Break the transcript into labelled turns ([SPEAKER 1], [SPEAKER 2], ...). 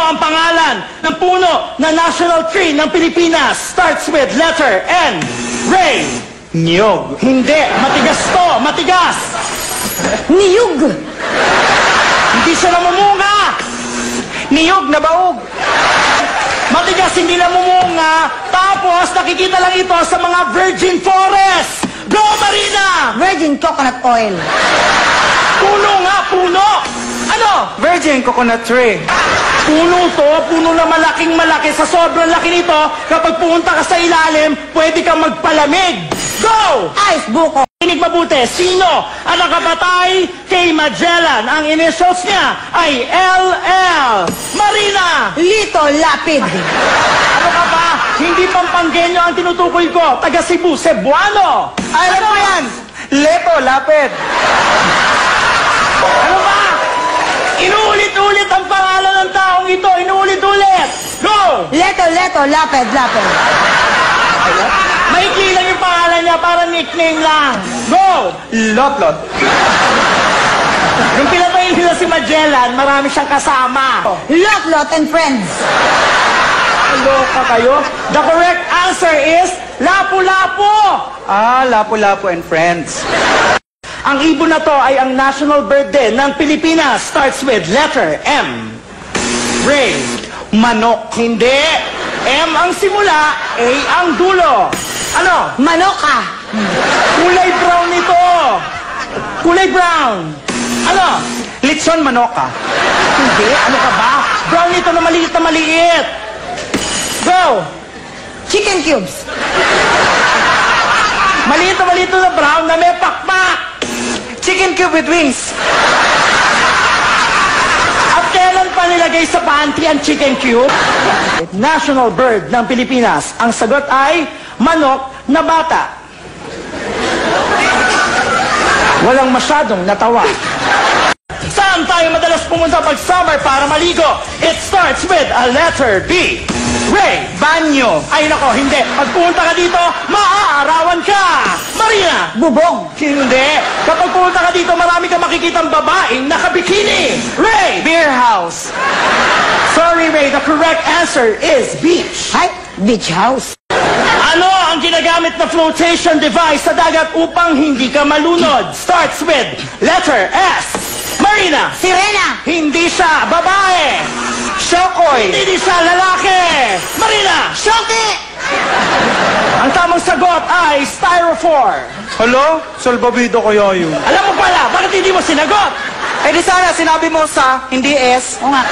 [SPEAKER 1] ang pangalan ng puno na national tree ng Pilipinas? Starts with letter N. Ray.
[SPEAKER 2] Niyog.
[SPEAKER 1] Hindi. Matigas to. Matigas.
[SPEAKER 3] Niyug.
[SPEAKER 1] Hindi siya namumunga.
[SPEAKER 2] Niyog na baog.
[SPEAKER 1] Matigas, hindi namumunga. Tapos, nakikita lang ito sa mga virgin forest. Go, Marina!
[SPEAKER 3] Virgin coconut oil.
[SPEAKER 1] Puno nga, puno. Ano?
[SPEAKER 2] Virgin coconut tree.
[SPEAKER 1] Puno to, puno na malaking malaki. Sa sobrang laki nito, kapag pumunta ka sa ilalim, pwede kang magpalamig. Go!
[SPEAKER 3] Ice buko.
[SPEAKER 1] Inig mabuti, sino ang nakapatay kay Magellan? Ang initials niya ay LL. Marina!
[SPEAKER 3] Lito lapid.
[SPEAKER 1] Ano ka ba? Hindi Pampanggenyo ang tinutukoy ko. Taga Cebu, Cebuano.
[SPEAKER 2] Alam mo yan. Leto, lapid.
[SPEAKER 1] Ano ba? Inuulit-ulit ang pangalan ng taong ito. Inuulit-ulit. Go!
[SPEAKER 3] Leto, lapid.
[SPEAKER 1] Maikli lang yung pangalan niya para nickname lang. Go!
[SPEAKER 2] Lotlot.
[SPEAKER 1] Nung pinatay nila si Magellan, marami siyang kasama.
[SPEAKER 3] Lot and friends.
[SPEAKER 1] Loka kayo? The correct answer is Lapu-Lapu.
[SPEAKER 2] Ah, Lapu-Lapu and friends.
[SPEAKER 1] Ang ibon na to ay ang national bird din ng Pilipinas. Starts with letter M. Ray.
[SPEAKER 2] Manok.
[SPEAKER 1] Hindi. M ang simula, A ang dulo. Ano?
[SPEAKER 3] Manoka.
[SPEAKER 1] Kulay brown ito. Kulay brown. Ano?
[SPEAKER 2] Litson manoka.
[SPEAKER 1] Hindi. Ano ka ba? Brown ito na maliit na maliit. Go!
[SPEAKER 3] Chicken cubes.
[SPEAKER 1] Maliit na brown na may pakpak.
[SPEAKER 2] Chicken cube with wings.
[SPEAKER 1] At kailan pa nilagay sa pantry ang chicken cube? National bird ng Pilipinas. Ang sagot ay manok na bata. Walang masyadong natawa. Saan tayo madalas pumunta pag summer para maligo? It starts with a letter B. Ray.
[SPEAKER 2] Banyo.
[SPEAKER 1] Ay nako, hindi. Pag pumunta ka dito, maaarawan ka. Marina.
[SPEAKER 3] Bubong.
[SPEAKER 1] Hindi. Kapag pumunta ka dito, marami kang makikitang babaeng nakabikini. Ray.
[SPEAKER 2] Beer house.
[SPEAKER 1] Sorry, Ray. The correct answer is beach.
[SPEAKER 3] Ay, beach house.
[SPEAKER 1] Ano ang ginagamit na flotation device sa dagat upang hindi ka malunod? Starts with letter S. Marina.
[SPEAKER 3] Sirena.
[SPEAKER 1] Hindi siya babae.
[SPEAKER 2] Shokoy.
[SPEAKER 1] Hindi siya lalaki. Marina.
[SPEAKER 3] Shoki.
[SPEAKER 1] Ang tamang sagot ay styrofoam.
[SPEAKER 2] Hello? Salbabido kaya yun.
[SPEAKER 1] Alam mo pala, bakit hindi mo sinagot?
[SPEAKER 2] Eh di sana sinabi mo sa, hindi S.
[SPEAKER 3] O nga.